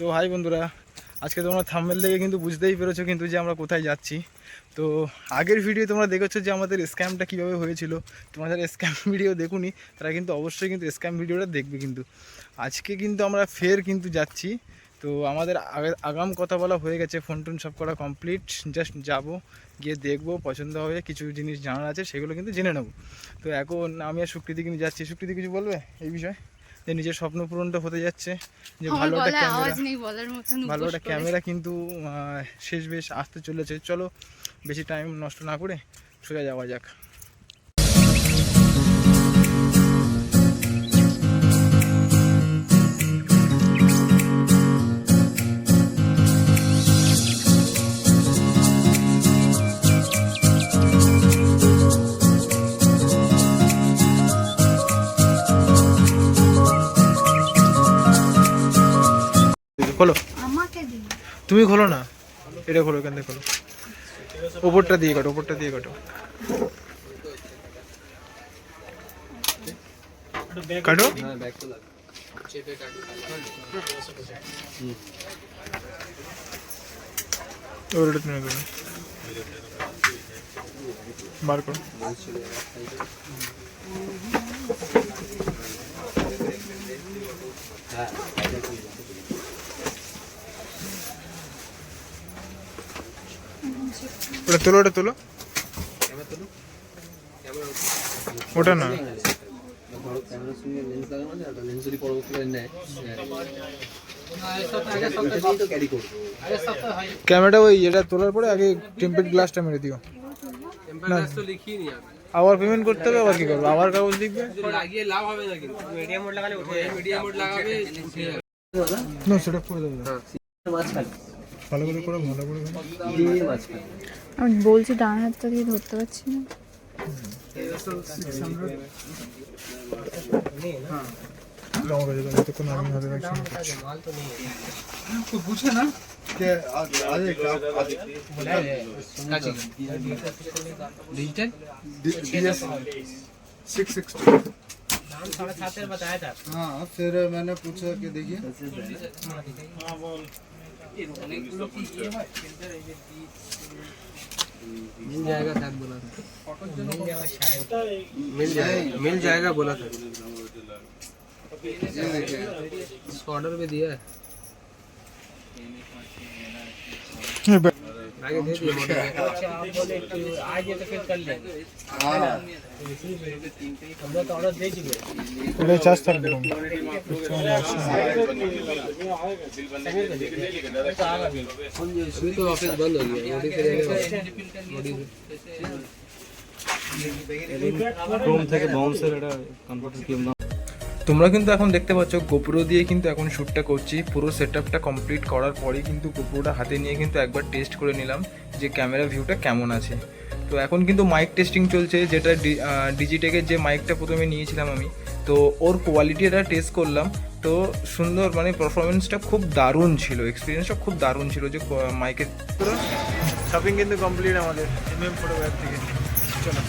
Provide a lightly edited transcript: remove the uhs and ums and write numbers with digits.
তো হাই বন্ধুরা, আজকে তোমরা থাম্বনেল দেখে কিন্তু বুঝতেই পেরেছো কিন্তু যে আমরা কোথায় যাচ্ছি। তো আগের ভিডিও তোমরা দেখেছো যে আমাদের স্ক্যামটা কীভাবে হয়েছিল। তোমরা যারা স্ক্যাম ভিডিও দেখুনি তারা কিন্তু অবশ্যই কিন্তু স্ক্যাম ভিডিওটা দেখবে। কিন্তু আজকে কিন্তু আমরা ফের কিন্তু যাচ্ছি। তো আমাদের আগাম কথা বলা হয়ে গেছে, ফোন টোন সব করা কমপ্লিট। জাস্ট যাব, গিয়ে দেখবো, পছন্দ হবে, কিছু জিনিস জানার আছে সেগুলো কিন্তু জেনে নেবো। তো এখন আমি আর সুকৃতি কিন্তু যাচ্ছি। সুকৃতি কিছু বলবে এই বিষয়ে, যে নিজের স্বপ্ন পূরণটা হতে যাচ্ছে, যে ভালো একটা ক্যামেরা কিন্তু শেষ বেশ আসতে চলেছে। চলো বেশি টাইম নষ্ট না করে সোজা যাওয়া যাক। খোলো, তুমি খোলো না, এটা খোলো, এখান থেকে খোলো, ওপরটা দিয়ে কাটো, ওপরটা দিয়ে কাটো, কাটো। ওটা তুমি করো, বার করো। ওটা তোলো, ওটা তোলো, ওটা না। ক্যামেরাটা ওই এটা তোলার পরে আগে টেম্পারড গ্লাসটা মেরে দিও। না আবার পেমেন্ট করতে হবে, আবার কি করবো, আবার কাগজ লিখবে, লাগিয়ে লাভ হবে না। কিন্তু মিডিয়াম মোড লাগালে উঠে যাবে, মিডিয়াম মোড লাগাবে উঠে যাবে। না সেটা করে দেবো, ভালো করে করো, ভালো করে। আমি বলছি ডান হাতটা দিয়ে ধরতে পারছি না। पूछे ना कि डिजिटल 660 7.5 बताया था। हाँ फिर मैंने पूछा कि देखिए मिल जाएगा शायद बोला था, मिल जाएगा बोला था, ऑर्डर पे दिया है, आगे दे दिया। आप बोले आज ये तो फिर कर लेंगे। हाँ हम लोग तो ऑर्डर दे चुके हैं। थोड़ा चार्ज कर दो। अभी तो ऑफिस बंद हो गया, मोदी से क्रोम থেকে বাউন্সার এটা কনভার্টার কি নাম। তোমরা কিন্তু এখন দেখতে পাচ্ছ গোপ্রো দিয়ে কিন্তু এখন শ্যুটটা করছি। পুরো সেটআপটা কমপ্লিট করার পরেই কিন্তু গোপ্রোটা হাতে নিয়ে কিন্তু একবার টেস্ট করে নিলাম যে ক্যামেরা ভিউটা কেমন আছে। তো এখন কিন্তু মাইক টেস্টিং চলছে, যেটা ডিজিটেকের যে মাইকটা প্রথমে নিয়েছিলাম আমি, তো ওর কোয়ালিটিটা টেস্ট করলাম। তো সুন্দর, মানে পারফরমেন্সটা খুব দারুণ ছিল, এক্সপিরিয়েন্সটা খুব দারুণ ছিল যে মাইকের। শপিং কিন্তু কমপ্লিট আমাদের MM ফটোগ্রাফ থেকে। চলো।